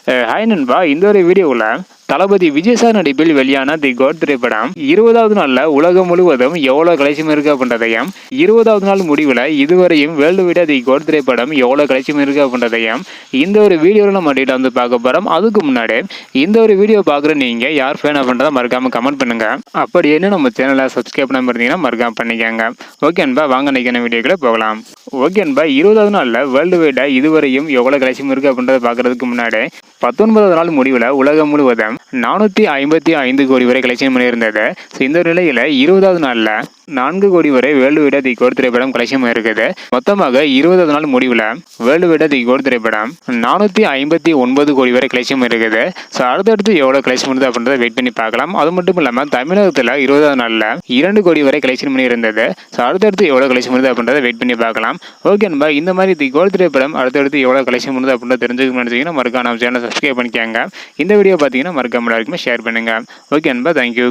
Hi நண்பா, இந்த ஒரு வீடியோவில் தளபதி விஜய் சார் நடிப்பில் வெளியான தி கோட் திரைப்படம் 20வது நாள்ல உலகம் முழுவதும் எவ்வளவு கலெக்ஷன் இருக்கு அப்படின்றதையும், 20வது நாள் முடிவில் இதுவரையும் வேர்ல்டு வைடா தி கோட் திரைப்படம் எவ்வளவு கலெக்ஷன் இருக்கு அப்படின்றதையும் இந்த ஒரு வீடியோவில் நம்ம டீட்டெயில் வந்து பார்க்க போறோம். அதுக்கு முன்னாடி இந்த ஒரு வீடியோ பார்க்குற நீங்க யார் ஃபேன் அப்படின்றத மறக்காம கமெண்ட் பண்ணுங்க. அப்படி என்ன நம்ம சேனலை சப்ஸ்கிரைப் பண்ணாம இருந்தீங்கன்னா மறக்காம பண்ணிக்கோங்க. ஓகே அன்பா, வாங்க நினைக்கிற வீடியோக்குள்ள போகலாம். ஓகே அன்பா, 20வது நாள்ல வேர்ல்டு வைடா இதுவரையும் எவ்வளவு கலெக்ஷன் இருக்கு அப்படின்றத பார்க்கறதுக்கு முன்னாடி 19வது நாள் முடிவில் உலகம் முழுவதும் 455 கோடி வரை கலெக்ஷன் பண்ணியிருந்தது. இந்த நிலையில் 20வது நாளில் 4 கோடி வரை வேர்ல்டு வைடா தி கோட் திரைப்படம் கலெக்ஷன் இருக்குது. மொத்தமாக 20வது நாள் முடிவில் வேர்ல்டு வைடா தி கோட் திரைப்படம் 459 கோடி வரை கலெக்ஷன் இருக்குது. ஸோ அடுத்தடுத்து எவ்வளோ கலெக்ஷன் பண்ணுது அப்படின்றத வெயிட் பண்ணி பார்க்கலாம். அது மட்டும் இல்லாமல் தமிழகத்தில் 20வது நாளில் 2 கோடி வரை கலெக்ஷன் பண்ணி இருந்தது. ஸோ அடுத்தடுத்து எவ்வளோ கலெக்ஷன் பண்ணுது அப்படின்றத வெயிட் பண்ணி பார்க்கலாம். ஓகே நண்பா, இந்த மாதிரி தி கோட் திரைப்படம் அடுத்தடுத்து எவ்வளோ கலெக்ஷன் பண்ணுது அப்படின்றத தெரிஞ்சுக்கணும்னு நினைச்சீங்கன்னா மறக்காம நம்ம சேனலை சப்ஸ்கிரைப் பண்ணிக்கோங்க. இந்த வீடியோ பார்த்தீங்கன்னா மறக்காம எல்லாருக்குமே ஷேர் பண்ணுங்க. ஓகே நண்பா, தேங்க்யூ.